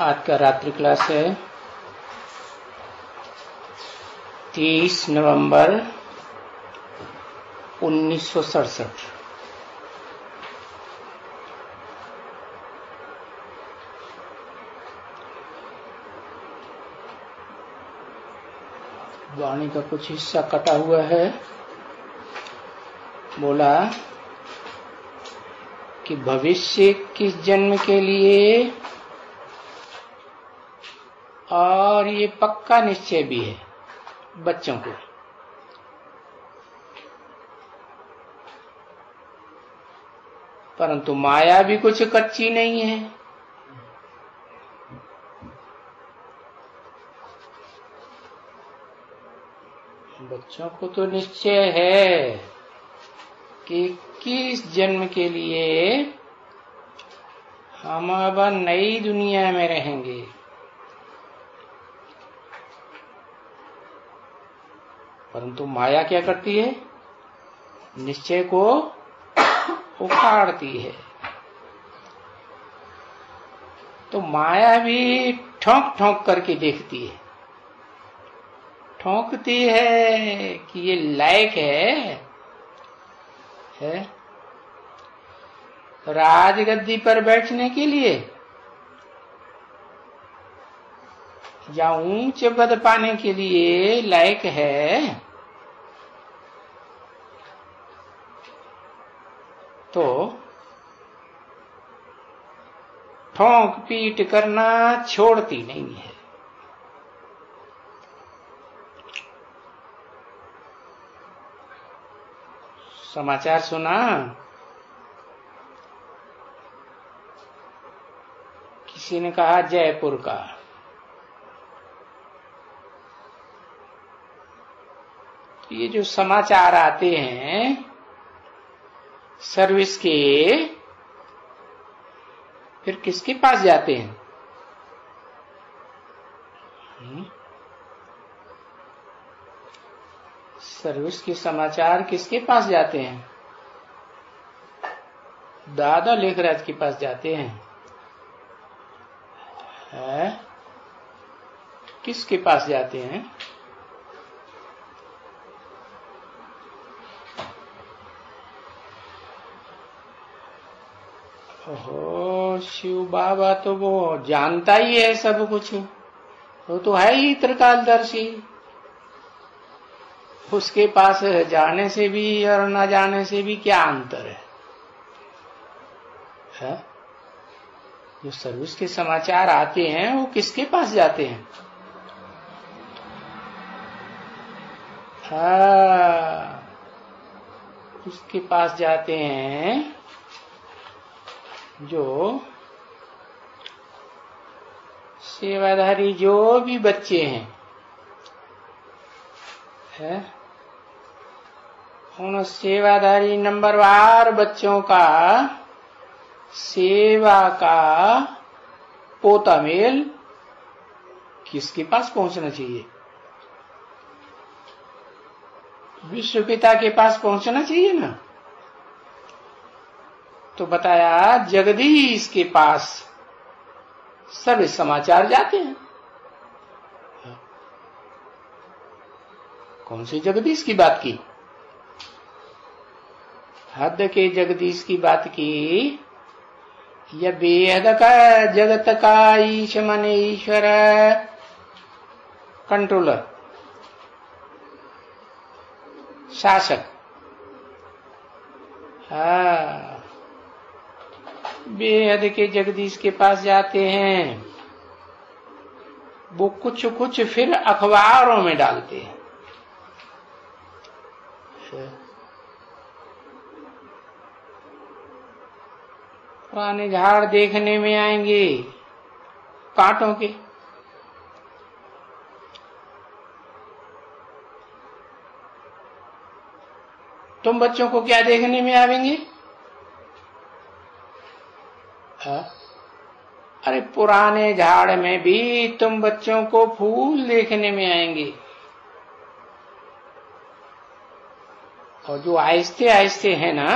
आज का रात्रि क्लास है 30 नवंबर 1967। वाणी का कुछ हिस्सा कटा हुआ है। बोला कि भविष्य किस जन्म के लिए और ये पक्का निश्चय भी है बच्चों को। परंतु माया भी कुछ कच्ची नहीं है। बच्चों को तो निश्चय है कि किस जन्म के लिए हम अब नई दुनिया में रहेंगे। परंतु माया क्या करती है? निश्चय को उखाड़ती है। तो माया भी ठोंक ठोंक करके देखती है, ठोंकती है कि ये लायक है राजगद्दी पर बैठने के लिए या ऊंच पद पाने के लिए लायक है। तो ठोंक पीट करना छोड़ती नहीं है। समाचार सुना, किसी ने कहा जयपुर का। ये जो समाचार आते हैं सर्विस के, फिर किसके पास जाते हैं? सर्विस के समाचार किसके पास जाते हैं? दादा लेखराज के पास जाते हैं। किसके पास जाते हैं? ओहो, शिव बाबा तो वो जानता ही है सब कुछ। वो तो है ही त्रिकालदर्शी। उसके पास जाने से भी और न जाने से भी क्या अंतर है? जो सर्विस के समाचार आते हैं वो किसके पास जाते हैं? उसके पास जाते हैं जो सेवाधारी जो भी बच्चे हैं, उन सेवाधारी नंबरवार बच्चों का सेवा का पोता मेल किसके पास पहुंचना चाहिए? विश्व पिता के पास पहुंचना चाहिए ना। तो बताया जगदीश के पास सभी समाचार जाते हैं। कौन से जगदीश की बात की? हद के जगदीश की बात की, या बेहद का जगत का ईश मन ईश्वर कंट्रोलर शासक। बेहद के जगदीश के पास जाते हैं। वो कुछ कुछ फिर अखबारों में डालते हैं। पुराने झाड़ देखने में आएंगे कांटों के। तुम बच्चों को क्या देखने में आवेंगे? अरे पुराने झाड़ में भी तुम बच्चों को फूल देखने में आएंगे। और जो आहिस्ते आहिस्ते है ना,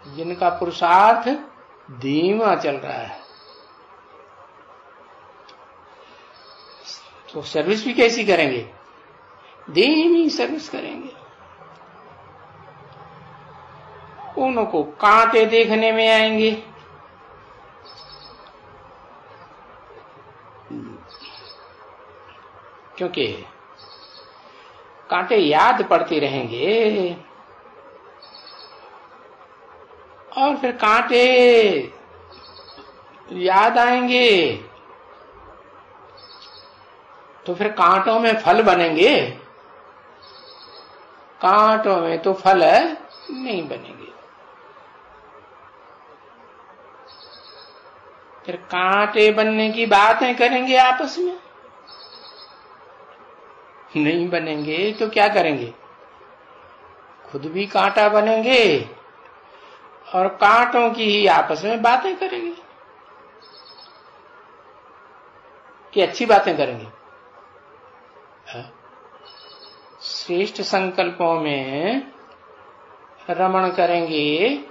जिनका पुरुषार्थ धीमा चल रहा है, तो सर्विस भी कैसी करेंगे? धीमी सर्विस करेंगे। उनको कांटे देखने में आएंगे, क्योंकि कांटे याद पड़ते रहेंगे, और फिर कांटे याद आएंगे तो फिर कांटों में फल बनेंगे, कांटों में तो फल नहीं बनेंगे। फिर कांटे बनने की बातें करेंगे आपस में, नहीं बनेंगे तो क्या करेंगे? खुद भी कांटा बनेंगे और कांटों की ही आपस में बातें करेंगे। कि अच्छी बातें करेंगे? श्रेष्ठ संकल्पों में रमण करेंगे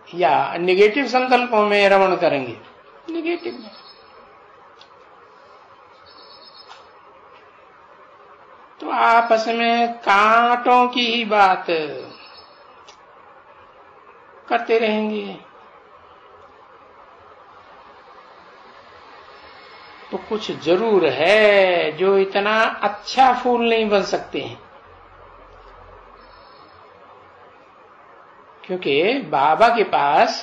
या नेगेटिव संकल्पों में रमण करेंगे? नेगेटिव में। तो आपस में कांटों की ही बात करते रहेंगे। तो कुछ जरूर है जो इतना अच्छा फूल नहीं बन सकते हैं, क्योंकि बाबा के पास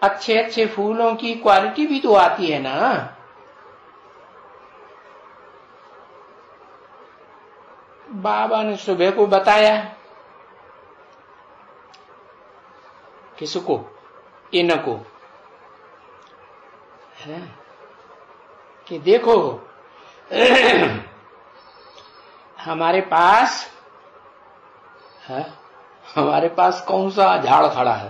अच्छे अच्छे फूलों की क्वालिटी भी तो आती है ना। बाबा ने सुबह को बताया, किसको? इनको, है कि देखो हमारे पास है, हमारे पास कौन सा झाड़ खड़ा है?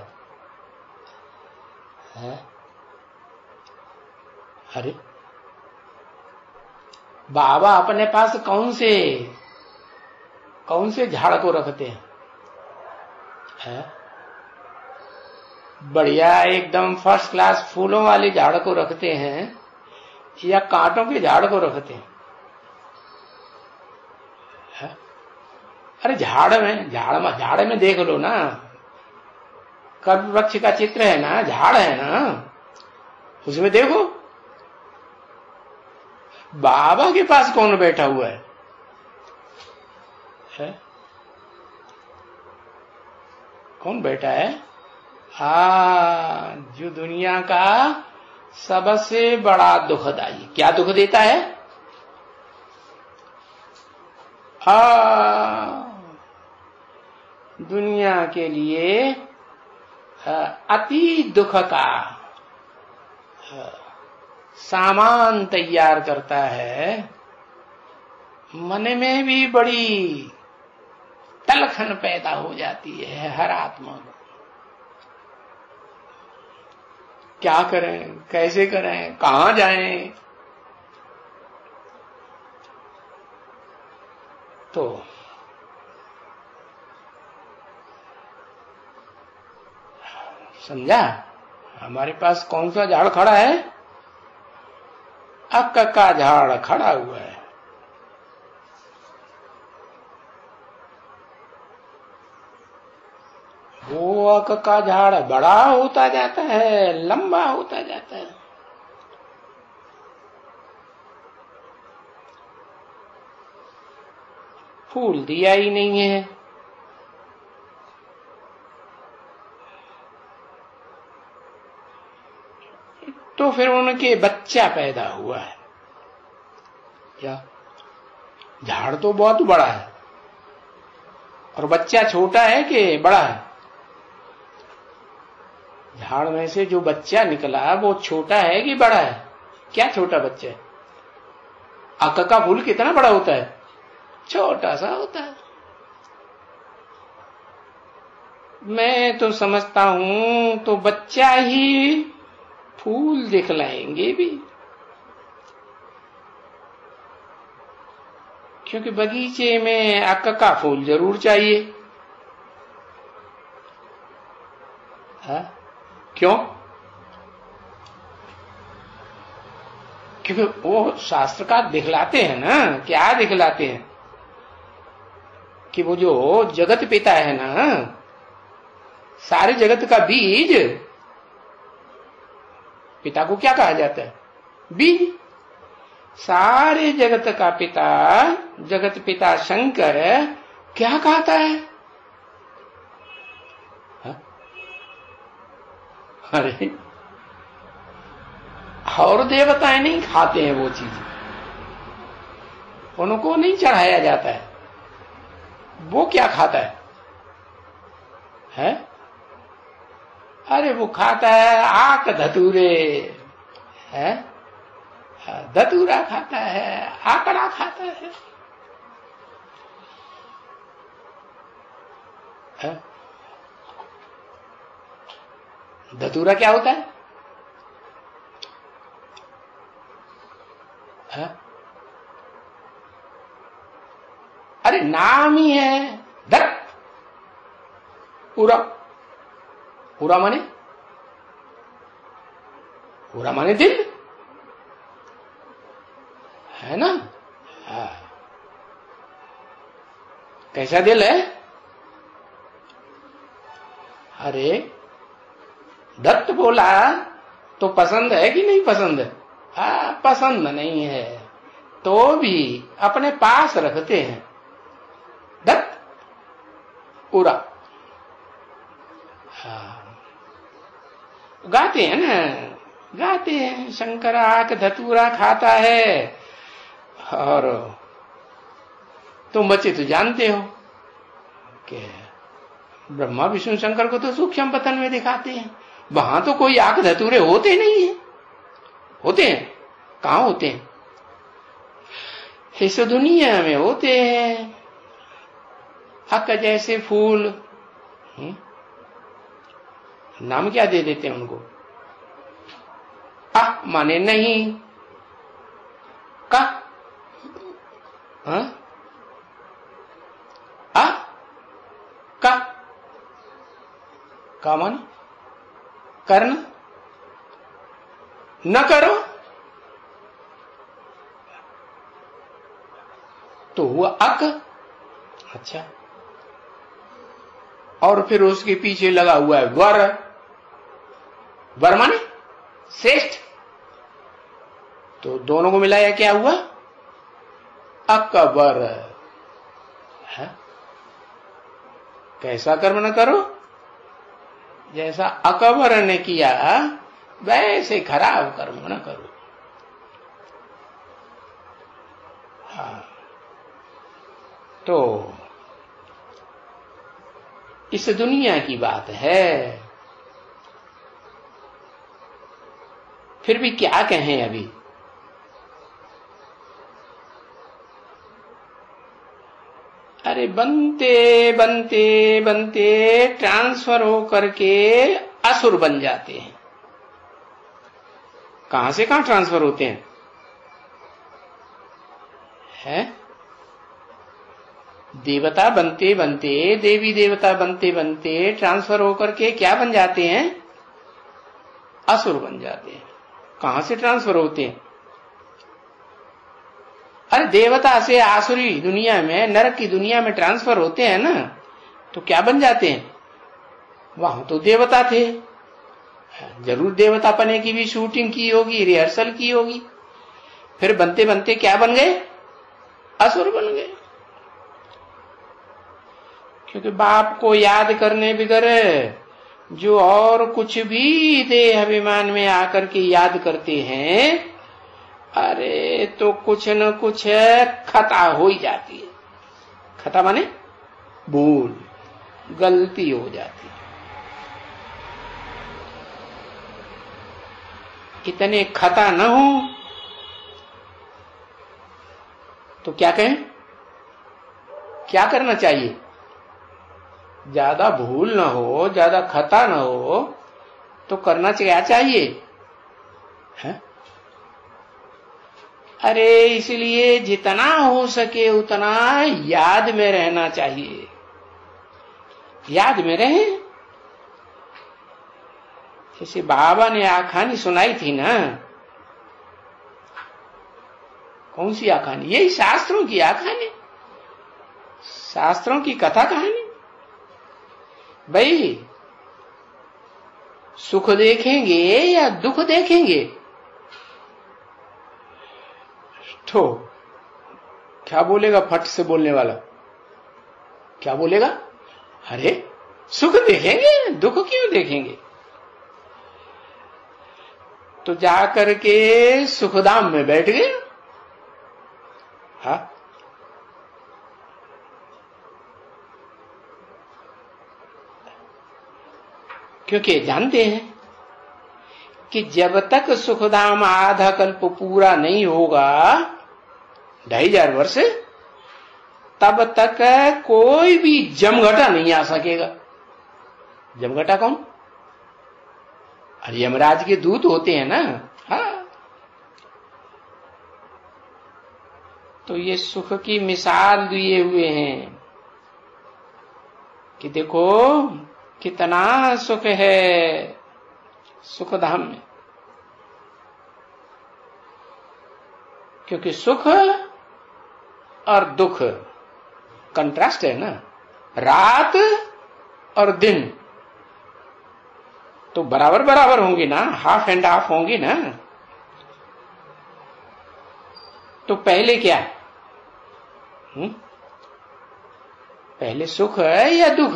अरे बाबा अपने पास कौन से झाड़ को रखते हैं? बढ़िया एकदम फर्स्ट क्लास फूलों वाले झाड़ को रखते हैं या कांटों के झाड़ को रखते हैं? अरे झाड़ में देख लो ना, कल्प वृक्ष का चित्र है ना, झाड़ है ना, उसमें देखो बाबा के पास कौन बैठा हुआ है? कौन बैठा है? जो दुनिया का सबसे बड़ा दुखदाई, क्या दुख देता है? दुनिया के लिए अति दुख का सामान तैयार करता है। मन में भी बड़ी तलखन पैदा हो जाती है हर आत्मा को। क्या करें, कैसे करें, कहां जाएं? तो समझा? हमारे पास कौन सा झाड़ खड़ा है? अक्क का झाड़ खड़ा हुआ है। वो अक्क का झाड़ बड़ा होता जाता है, लंबा होता जाता है। फूल दिया ही नहीं है। तो फिर उनके बच्चा पैदा हुआ है। क्या? झाड़ तो बहुत बड़ा है और बच्चा छोटा है कि बड़ा है? झाड़ में से जो बच्चा निकला वो छोटा है कि बड़ा है? क्या छोटा बच्चा है? अक्क का फूल कितना बड़ा होता है? छोटा सा होता है। मैं तो समझता हूं तो बच्चा ही फूल दिखलाएंगे भी, क्योंकि बगीचे में अक्क का फूल जरूर चाहिए। क्यों? क्योंकि वो शास्त्रकार दिखलाते हैं ना, क्या दिखलाते हैं कि वो जो जगत पिता है ना, सारे जगत का बीज, पिता को क्या कहा जाता है? बीज। सारे जगत का पिता, जगत पिता शंकर क्या कहता है? हा? अरे और देवताएं नहीं खाते हैं वो चीज, उनको नहीं चढ़ाया जाता है। वो क्या खाता है? अरे वो खाता है आक धतूरे, है धतूरा खाता है, आकड़ा खाता है। धतूरा क्या होता है? अरे नाम ही है धत। पूरा पूरा माने, पूरा माने दिल, है ना? कैसा दिल है? अरे दत्त बोला तो पसंद है कि नहीं पसंद? पसंद नहीं है तो भी अपने पास रखते हैं। दत्त पूरा गाते हैं ना, गाते हैं शंकर आक धतूरा खाता है। और तुम बच्चे तो जानते हो कि ब्रह्मा विष्णु शंकर को तो सूक्ष्म पतन में दिखाते हैं, वहां तो कोई आक धतूरे होते नहीं है। होते हैं? कहां होते हैं? इस दुनिया में होते हैं। हक जैसे फूल, नाम क्या दे देते हैं उनको? माने नहीं, का का माने करना, न करो तो हुआ अक। अच्छा, और फिर उसके पीछे लगा हुआ है वर। वर माने श्रेष्ठ, तो दोनों को मिलाया क्या हुआ? अकबर है। कैसा कर्म न करो, जैसा अकबर ने किया वैसे खराब कर्म न करो। तो इस दुनिया की बात है। फिर भी क्या कहें अभी? अरे बनते बनते बनते ट्रांसफर होकर के असुर बन जाते हैं। कहां से कहां ट्रांसफर होते हैं? देवता बनते बनते, देवी देवता बनते बनते ट्रांसफर होकर के क्या बन जाते हैं? असुर बन जाते हैं। कहां से ट्रांसफर होते हैं? अरे देवता से आसुरी दुनिया में, नरक की दुनिया में ट्रांसफर होते हैं ना, तो क्या बन जाते हैं? वहां तो देवता थे, जरूर देवता पने की भी शूटिंग की होगी, रिहर्सल की होगी। फिर बनते बनते क्या बन गए? असुर बन गए। क्योंकि बाप को याद करने बगैर जो और कुछ भी देह अभिमान में आकर के याद करते हैं, अरे तो कुछ न कुछ खता हो ही जाती है। खता माने भूल, गलती हो जाती है। इतने खता न हो तो क्या कहें? क्या करना चाहिए? ज्यादा भूल न हो, ज्यादा खता न हो तो करना क्या चाहिए? है? अरे इसलिए जितना हो सके उतना याद में रहना चाहिए। याद में रहे, जैसे बाबा ने आखानी सुनाई थी ना, कौन सी आखानी? यही शास्त्रों की आखानी, शास्त्रों की कथा कहानी। भाई सुख देखेंगे या दुख देखेंगे? तो क्या बोलेगा फट से बोलने वाला? क्या बोलेगा? अरे सुख देखेंगे, दुख क्यों देखेंगे? तो जाकर के सुखधाम में बैठ गए। हाँ, क्योंकि जानते हैं कि जब तक सुखधाम आधा कल्प पूरा नहीं होगा, 2500 वर्ष, तब तक कोई भी जमघटा नहीं आ सकेगा। जमघटा कौन? अरे यमराज के दूत होते हैं ना। हाँ, तो ये सुख की मिसाल दिए हुए हैं कि देखो कितना सुख है सुखधाम में। क्योंकि सुख और दुख कंट्रास्ट है ना, रात और दिन तो बराबर बराबर होंगी ना, हाफ एंड हाफ होंगी ना। तो पहले क्या है? पहले सुख है या दुख?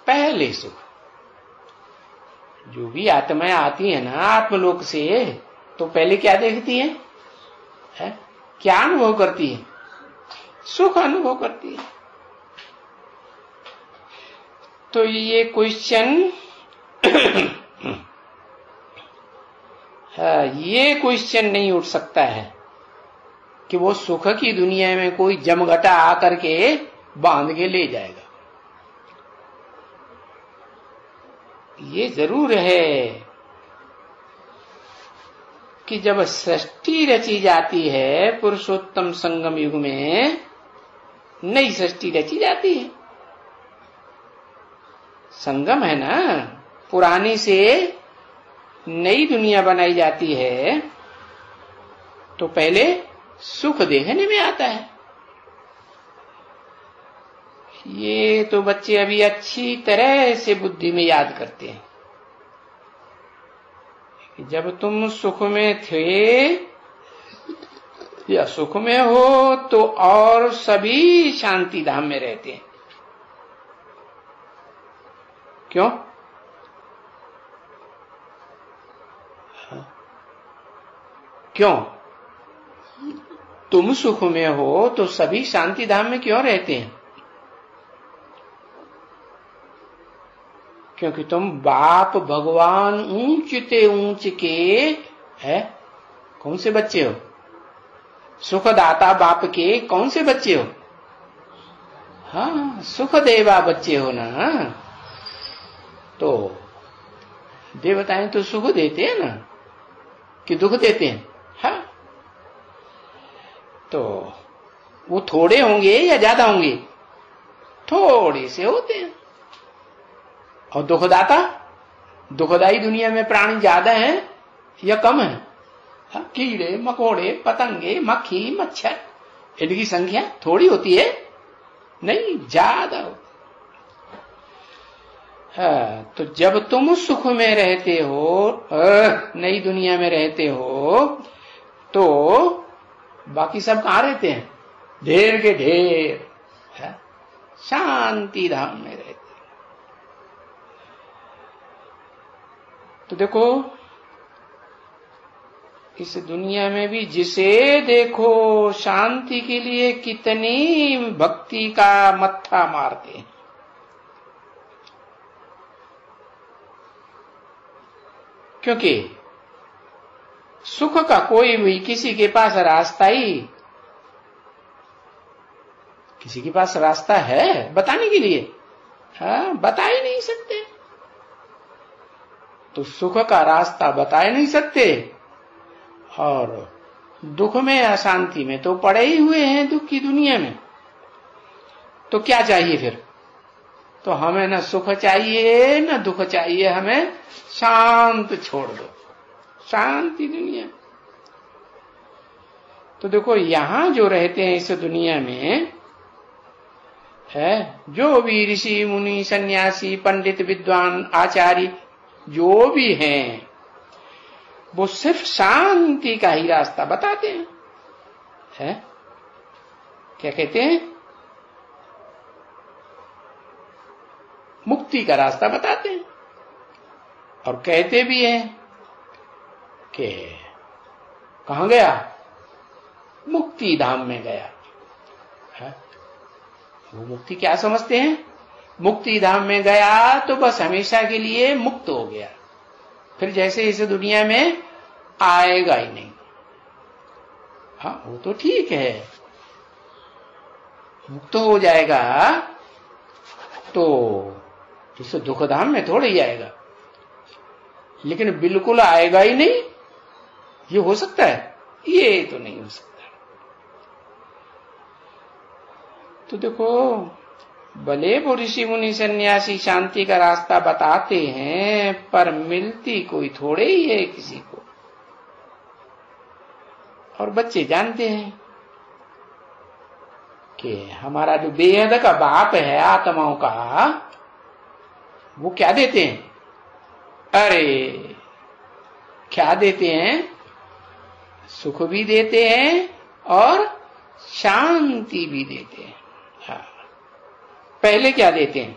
पहले सुख। जो भी आत्माएं आती है ना आत्मलोक से, तो पहले क्या देखती है? क्या अनुभव करती है? सुख अनुभव करती है। तो ये क्वेश्चन ये क्वेश्चन नहीं उठ सकता है कि वो सुख की दुनिया में कोई जमघटा आकर के बांध के ले जाएगा। ये जरूर है कि जब सृष्टि रची जाती है पुरुषोत्तम संगम युग में, नई सृष्टि रची जाती है। संगम है ना, पुरानी से नई दुनिया बनाई जाती है। तो पहले सुख देखने में आता है। ये तो बच्चे अभी अच्छी तरह से बुद्धि में याद करते हैं कि जब तुम सुख में थे या सुख में हो तो और सभी शांति धाम में रहते हैं। क्यों? क्यों? तुम सुख में हो तो सभी शांति धाम में क्यों रहते हैं? क्योंकि तुम बाप भगवान ऊंचते ऊंच के है कौन से बच्चे हो? सुखदाता बाप के कौन से बच्चे हो? हाँ, सुख देवा बच्चे हो ना। तो देवताएं तो सुख देते हैं ना, कि दुख देते हैं? हाँ, तो वो थोड़े होंगे या ज्यादा होंगे? थोड़े से होते हैं। और दुखदाता, दुखदाई दुनिया में प्राणी ज्यादा हैं या कम है? हाँ, कीड़े मकोड़े पतंगे मक्खी मच्छर, इनकी संख्या थोड़ी होती है? नहीं, ज्यादा होती। हाँ, तो जब तुम सुख में रहते हो, नई दुनिया में रहते हो, तो बाकी सब कहां रहते हैं? ढेर के ढेर शांति धाम में रहते। तो देखो इस दुनिया में भी जिसे देखो शांति के लिए कितनी भक्ति का मत्था मारते हैं। क्योंकि सुख का कोई भी किसी के पास रास्ता है बताने के लिए? हाँ, बता ही नहीं सकते। तो सुख का रास्ता बता ही नहीं सकते, और दुख में अशांति में तो पड़े ही हुए हैं दुख की दुनिया में। तो क्या चाहिए फिर? तो हमें न सुख चाहिए न दुख चाहिए, हमें शांत छोड़ दो, शांति दुनिया। तो देखो यहां जो रहते हैं इस दुनिया में है, जो भी ऋषि मुनि सन्यासी पंडित विद्वान आचार्य जो भी हैं, वो सिर्फ शांति का ही रास्ता बताते हैं। है? क्या कहते हैं? मुक्ति का रास्ता बताते हैं। और कहते भी हैं कि कहां गया? मुक्ति धाम में गया। है? वो मुक्ति क्या समझते हैं? मुक्ति धाम में गया तो बस हमेशा के लिए मुक्त हो गया, फिर जैसे इस दुनिया में आएगा ही नहीं। हाँ, वो तो ठीक है, मुक्त हो जाएगा तो इस दुख धाम में थोड़ा ही आएगा, लेकिन बिल्कुल आएगा ही नहीं, ये हो सकता है? ये तो नहीं हो सकता। तो देखो, भले वो ऋषि मुनि सन्यासी शांति का रास्ता बताते हैं, पर मिलती कोई थोड़े ही है किसी को। और बच्चे जानते हैं कि हमारा जो बेहद का बाप है आत्माओं का, वो क्या देते हैं? अरे क्या देते हैं? सुख भी देते हैं और शांति भी देते हैं। हाँ। पहले क्या देते हैं?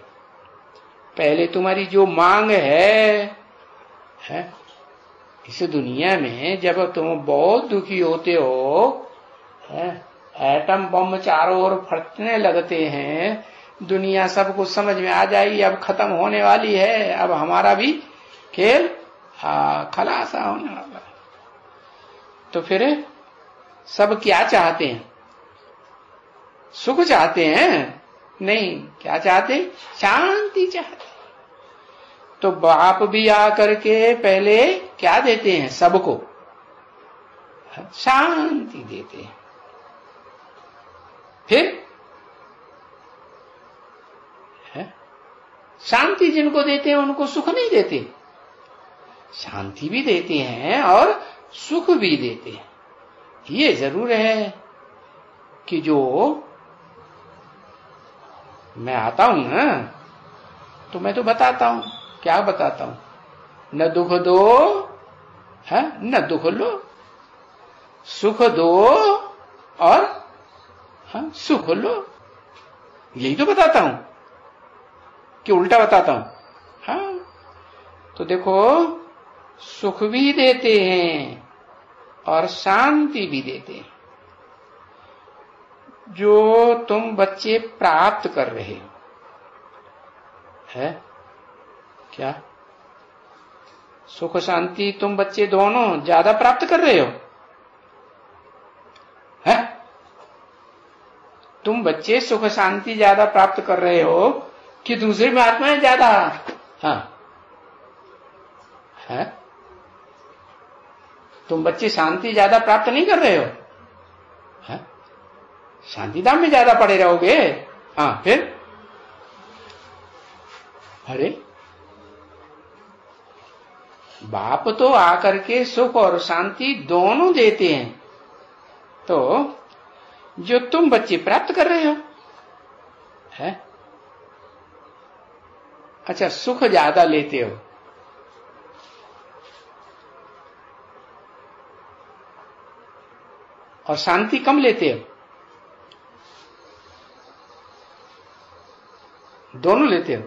पहले तुम्हारी जो मांग है इस दुनिया में, जब तुम बहुत दुखी होते हो, एटम बम चारों ओर फटने लगते हैं, दुनिया सब कुछ समझ में आ जाएगी, अब खत्म होने वाली है, अब हमारा भी खेल खलासा होने वाला है। तो फिर सब क्या चाहते हैं? सुख चाहते हैं? नहीं, क्या चाहते? शांति चाहते। तो बाप भी आकर के पहले क्या देते हैं? सबको शांति देते हैं। फिर शांति जिनको देते हैं उनको सुख नहीं देते, शांति भी देते हैं और सुख भी देते हैं। ये जरूर है कि जो मैं आता हूं ना, तो मैं तो बताता हूं, क्या बताता हूं? न दुख दो है न दुख लो, सुख दो और सुख लो। यही तो बताता हूं कि उल्टा बताता हूं? हाँ, तो देखो, सुख भी देते हैं और शांति भी देते हैं। जो तुम बच्चे प्राप्त कर रहे हो है क्या? सुख शांति तुम बच्चे दोनों ज्यादा प्राप्त कर रहे हो? है? तुम बच्चे सुख शांति ज्यादा प्राप्त कर रहे हो कि दूसरे में आत्माएं ज्यादा? हाँ, है? तुम बच्चे शांति ज्यादा प्राप्त नहीं कर रहे हो? है? शांति धाम में ज्यादा पड़े रहोगे। हाँ, फिर अरे बाप तो आकर के सुख और शांति दोनों देते हैं, तो जो तुम बच्चे प्राप्त कर रहे हो है, अच्छा सुख ज्यादा लेते हो और शांति कम लेते हो, दोनों लेते हो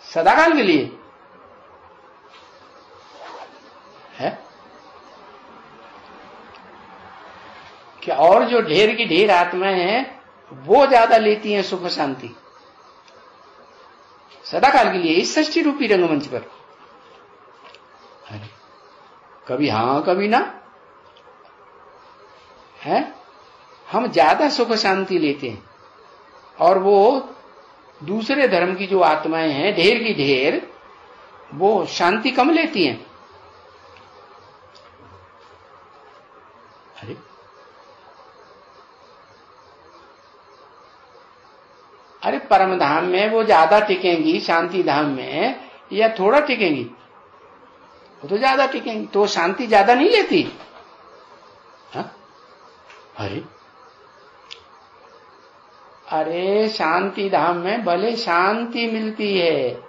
सदाकाल के लिए है क्या? और जो ढेर की ढेर आत्माएं हैं वो ज्यादा लेती हैं सुख शांति सदाकाल के लिए इस सृष्टि रूपी रंगमंच पर। कभी हाँ कभी ना है, हम ज्यादा सुख शांति लेते हैं और वो दूसरे धर्म की जो आत्माएं हैं ढेर की ढेर, वो शांति कम लेती हैं। अरे अरे परम धाम में वो ज्यादा टिकेंगी शांति धाम में या थोड़ा टिकेंगी? वो तो ज्यादा टिकेंगी, तो शांति ज्यादा नहीं लेती? हाँ? अरे शांति धाम में भले शांति मिलती है,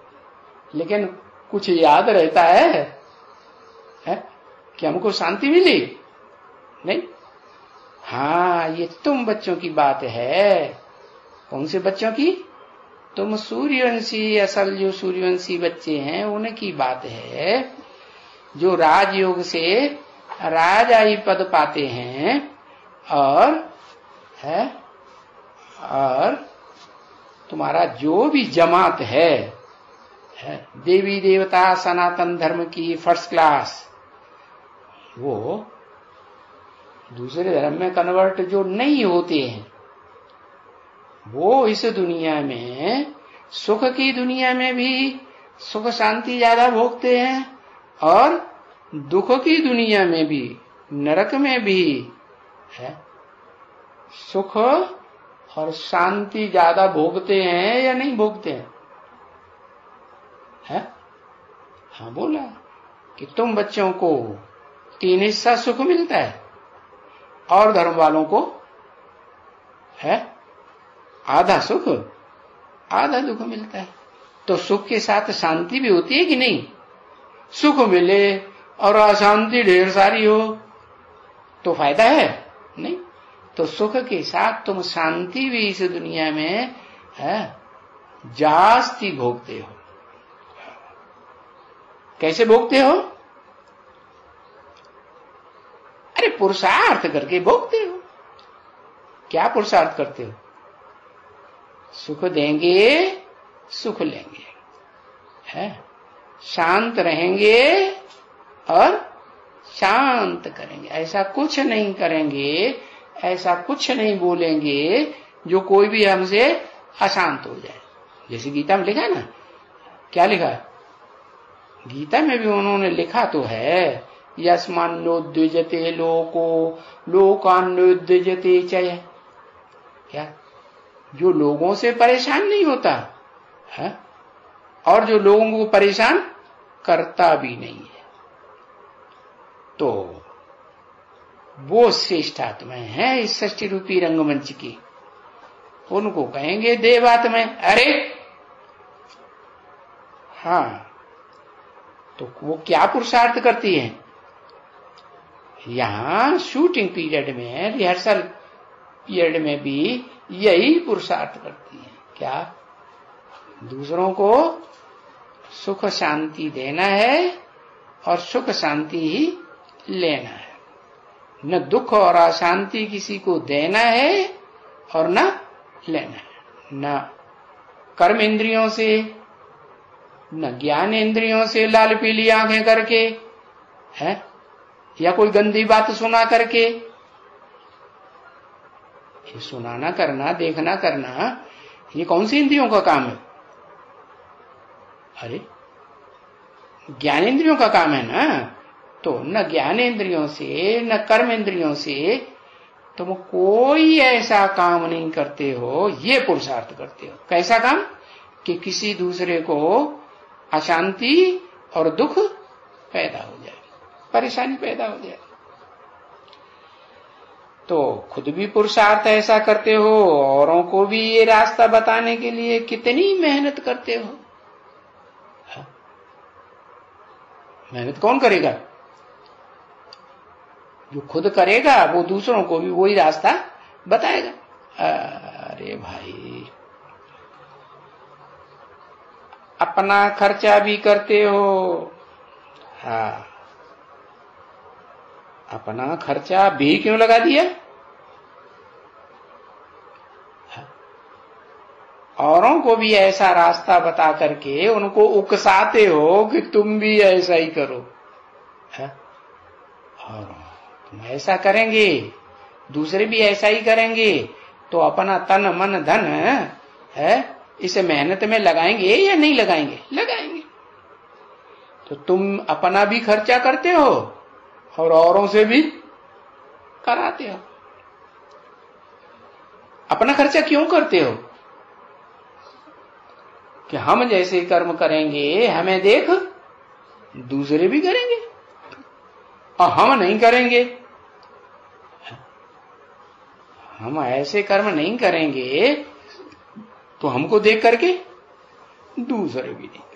लेकिन कुछ याद रहता है कि हमको शांति मिली नहीं? हाँ, ये तुम बच्चों की बात है। कौन से बच्चों की? तुम सूर्यवंशी, असल जो सूर्यवंशी बच्चे हैं उनकी बात है, जो राजयोग से राजाई पद पाते हैं और तुम्हारा जो भी जमात है देवी देवता सनातन धर्म की फर्स्ट क्लास, वो दूसरे धर्म में कन्वर्ट जो नहीं होते हैं वो इस दुनिया में, सुख की दुनिया में भी सुख शांति ज्यादा भोगते हैं और दुख की दुनिया में भी, नरक में भी सुख और शांति ज्यादा भोगते हैं या नहीं भोगते हैं? हाँ, बोला कि तुम बच्चों को 3 हिस्सा सुख मिलता है और धर्म वालों को आधा सुख आधा दुख मिलता है। तो सुख के साथ शांति भी होती है कि नहीं? सुख मिले और अशांति ढेर सारी हो तो फायदा है नहीं? तो सुख के साथ तुम शांति भी इस दुनिया में जास्ती भोगते हो। कैसे भोगते हो? अरे पुरुषार्थ करके भोगते हो। क्या पुरुषार्थ करते हो? सुख देंगे सुख लेंगे, शांत रहेंगे और शांत करेंगे। ऐसा कुछ नहीं करेंगे, ऐसा कुछ नहीं बोलेंगे जो कोई भी हमसे अशांत हो जाए। जैसे गीता में लिखा है ना, क्या लिखा है गीता में भी? उन्होंने लिखा तो है, यस्मान्नोद्विजते लोको लोकान्नोद्विजते चय। क्या? जो लोगों से परेशान नहीं होता है और जो लोगों को परेशान करता भी नहीं है, तो वो श्रेष्ठात्मा है इस सृष्टि रूपी रंगमंच की। उनको कहेंगे देवात्मा। अरे हाँ, तो वो क्या पुरुषार्थ करती है? यहां शूटिंग पीरियड में, रिहर्सल पीरियड में भी यही पुरुषार्थ करती है। क्या? दूसरों को सुख शांति देना है और सुख शांति ही लेना है। न दुख और अशांति किसी को देना है और न लेना है। न कर्म इंद्रियों से, न ज्ञान इंद्रियों से लाल पीली आंखें करके या कोई गंदी बात सुना करके। ये सुनाना करना, देखना करना, ये कौन सी इंद्रियों का काम है? अरे ज्ञान इंद्रियों का काम है ना। तो न ज्ञान इंद्रियों से न कर्म इंद्रियों से तुम कोई ऐसा काम नहीं करते हो, ये पुरुषार्थ करते हो। कैसा काम? कि किसी दूसरे को अशांति और दुख पैदा हो जाए, परेशानी पैदा हो जाए। तो खुद भी पुरुषार्थ ऐसा करते हो, औरों को भी ये रास्ता बताने के लिए कितनी मेहनत करते हो। मेहनत कौन करेगा? जो खुद करेगा वो दूसरों को भी वही रास्ता बताएगा। अरे भाई, अपना खर्चा भी करते हो। हाँ, अपना खर्चा भी क्यों लगा दिया? औरों को भी ऐसा रास्ता बता करके उनको उकसाते हो कि तुम भी ऐसा ही करो। और तुम ऐसा करेंगे, दूसरे भी ऐसा ही करेंगे, तो अपना तन मन धन इस मेहनत में लगाएंगे या नहीं लगाएंगे? लगाएंगे। तो तुम अपना भी खर्चा करते हो और औरों से भी कराते हो। अपना खर्चा क्यों करते हो? कि हम जैसे कर्म करेंगे हमें देख दूसरे भी करेंगे, और हम नहीं करेंगे, हम ऐसे कर्म नहीं करेंगे तो हमको देख करके दूसरे भी नहीं करेंगे।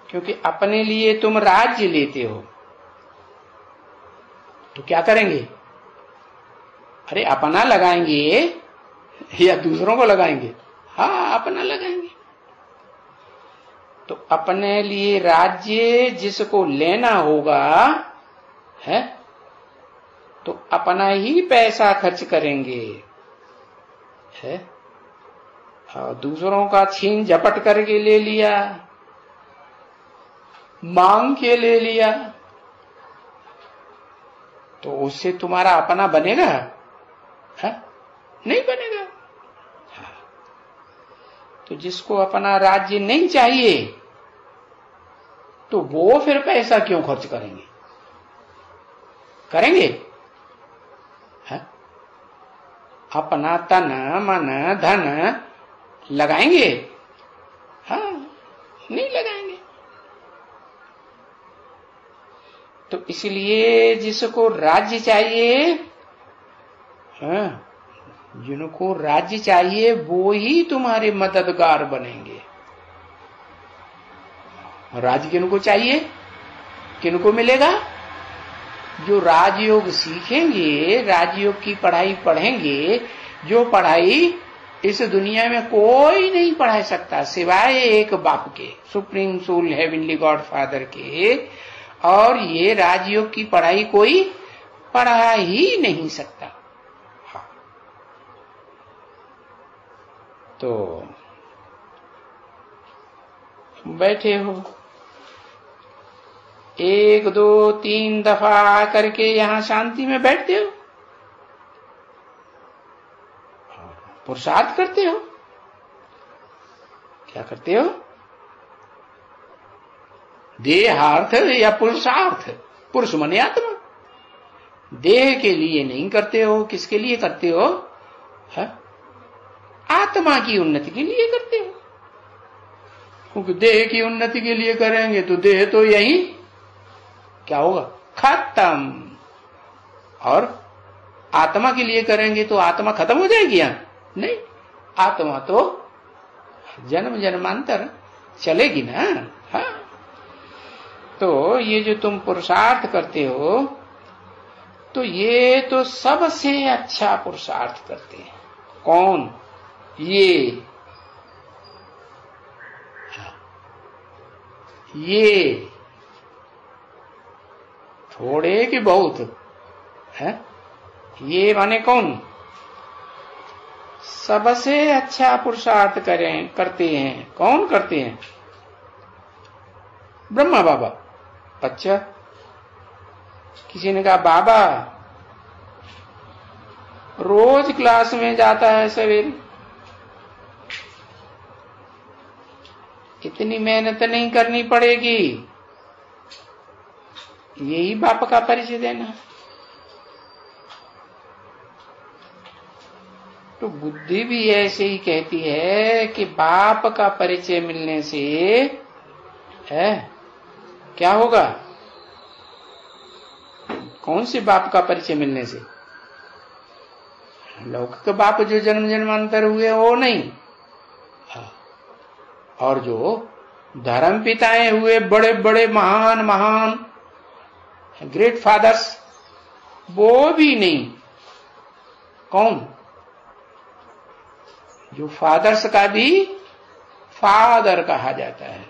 क्योंकि अपने लिए तुम राज्य लेते हो तो क्या करेंगे? अरे अपना लगाएंगे या दूसरों को लगाएंगे? हाँ, अपना लगाएंगे। तो अपने लिए राज्य जिसको लेना होगा है, तो अपना ही पैसा खर्च करेंगे है, और दूसरों का छीन झपट करके ले लिया, मांग के ले लिया, तो उससे तुम्हारा अपना बनेगा? है? नहीं बनेगा। हाँ। तो जिसको अपना राज्य नहीं चाहिए तो वो फिर पैसा क्यों खर्च करेंगे? करेंगे? है? अपना तन मन धन लगाएंगे? हाँ, नहीं लगाएंगे। तो इसलिए जिसको राज्य चाहिए, हाँ, जिनको राज्य चाहिए वो ही तुम्हारे मददगार बनेंगे। राज्य किनको चाहिए? किनको मिलेगा? जो राजयोग सीखेंगे, राजयोग की पढ़ाई पढ़ेंगे, जो पढ़ाई इस दुनिया में कोई नहीं पढ़ा सकता सिवाय एक बाप के, supreme soul heavenly God father के, और ये राजयोग की पढ़ाई कोई पढ़ा ही नहीं सकता। हाँ। तो बैठे हो, 1 2 3 दफा करके यहां शांति में बैठते हो, पुरुषार्थ करते हो। क्या करते हो? देहार्थ या पुरुषार्थ? पुरुष माने आत्मा। देह के लिए नहीं करते हो, किसके लिए करते हो? है? आत्मा की उन्नति के लिए करते हो। क्योंकि देह की उन्नति के लिए करेंगे तो देह तो यही क्या होगा? खत्म। और आत्मा के लिए करेंगे तो आत्मा खत्म हो जाएगी? यहां नहीं, आत्मा तो जन्म जन्मांतर चलेगी ना। हाँ। तो ये जो तुम पुरुषार्थ करते हो, तो ये तो सबसे अच्छा पुरुषार्थ करते हैं। कौन? ये थोड़े कि बहुत है? ये माने कौन? सबसे अच्छा पुरुषार्थ करते हैं। कौन करते हैं? ब्रह्मा बाबा। अच्छा, किसी ने कहा बाबा रोज क्लास में जाता है सवेरे, इतनी मेहनत नहीं करनी पड़ेगी, यही बाप का परिचय देना। तो बुद्धि भी ऐसे ही कहती है कि बाप का परिचय मिलने से है क्या होगा? कौन से बाप का परिचय मिलने से? लौकिक बाप जो जन्म जन्मांतर हुए वो नहीं, और जो धर्म पिताएं हुए बड़े बड़े महान महान ग्रेट फादर्स, वो भी नहीं। कौन? जो फादर्स का भी फादर कहा जाता है।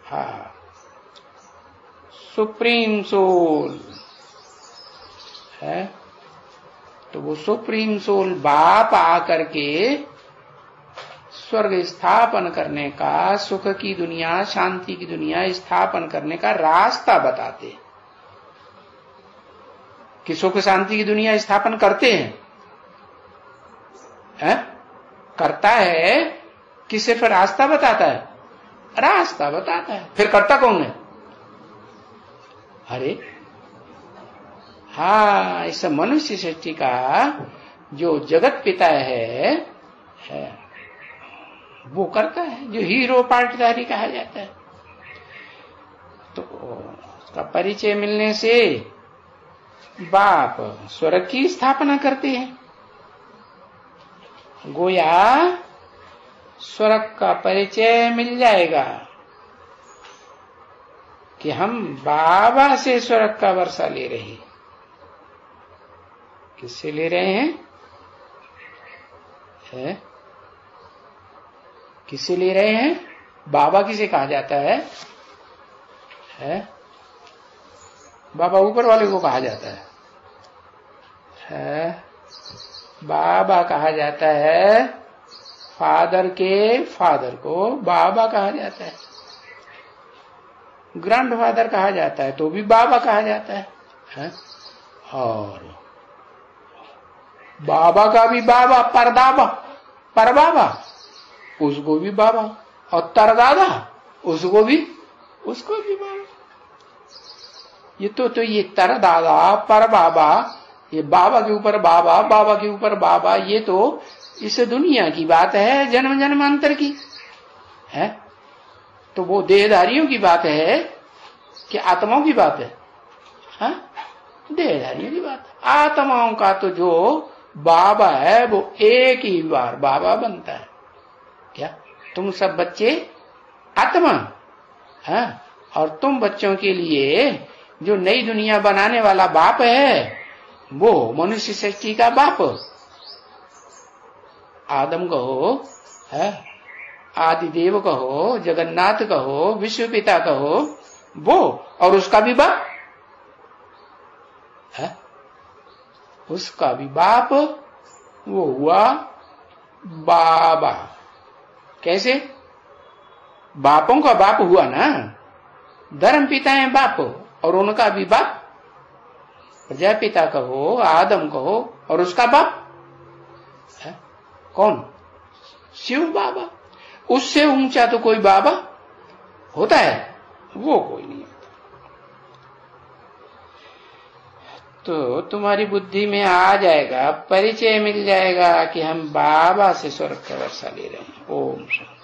हाँ, सुप्रीम सोल है। तो वो सुप्रीम सोल बाप आकर के स्वर्ग स्थापन करने का, सुख की दुनिया, शांति की दुनिया स्थापन करने का रास्ता बताते हैं। कि सुख शांति की दुनिया स्थापन करते हैं, करता है कि सिर्फ रास्ता बताता है? रास्ता बताता है। फिर करता कौन है? अरे हाँ, इस मनुष्य सृष्टि का जो जगत पिता है, वो करता है, जो हीरो पार्टधारी कहा जाता है। तो उसका परिचय मिलने से बाप स्वर्ग की स्थापना करते हैं। गोया स्वर्ग का परिचय मिल जाएगा कि हम बाबा से स्वर्ग का वर्षा ले रहे हैं। किससे ले रहे हैं? किससे ले रहे हैं? बाबा किसे कहा जाता है? बाबा ऊपर वाले को कहा जाता है। बाबा कहा जाता है, फादर के फादर को बाबा कहा जाता है। ग्रैंडफादर कहा जाता है तो भी बाबा कहा जाता है। और बाबा का भी बाबा, परदाबा, परबाबा, उसको भी बाबा, और तरदादा, उसको भी बाबा। ये तरदादा, परबाबा, ये बाबा के ऊपर बाबा, बाबा के ऊपर बाबा, ये तो इस दुनिया की बात है, जन्म जन्मांतर की है। तो वो देहधारियों की बात है कि आत्माओं की बात है? देहधारियों की बात है। आत्माओं का तो जो बाबा है वो एक ही बार बाबा बनता है। क्या तुम सब बच्चे आत्मा है, और तुम बच्चों के लिए जो नई दुनिया बनाने वाला बाप है वो मनुष्य सृष्टि का बाप, आदम कहो है, आदिदेव कहो, जगन्नाथ कहो, विश्व पिता कहो, वो, और उसका भी बाप है, उसका भी बाप वो हुआ बाबा। कैसे? बापों का बाप हुआ ना, धर्म पिता है बाप, और उनका भी बाप प्रजापिता कहो, आदम कहो, और उसका बाप है कौन? शिव बाबा। उससे ऊंचा तो कोई बाबा होता है? वो कोई नहीं होता। तो तुम्हारी बुद्धि में आ जाएगा, परिचय मिल जाएगा कि हम बाबा से स्वर्ग का वर्षा ले रहे हैं। ओम शांति।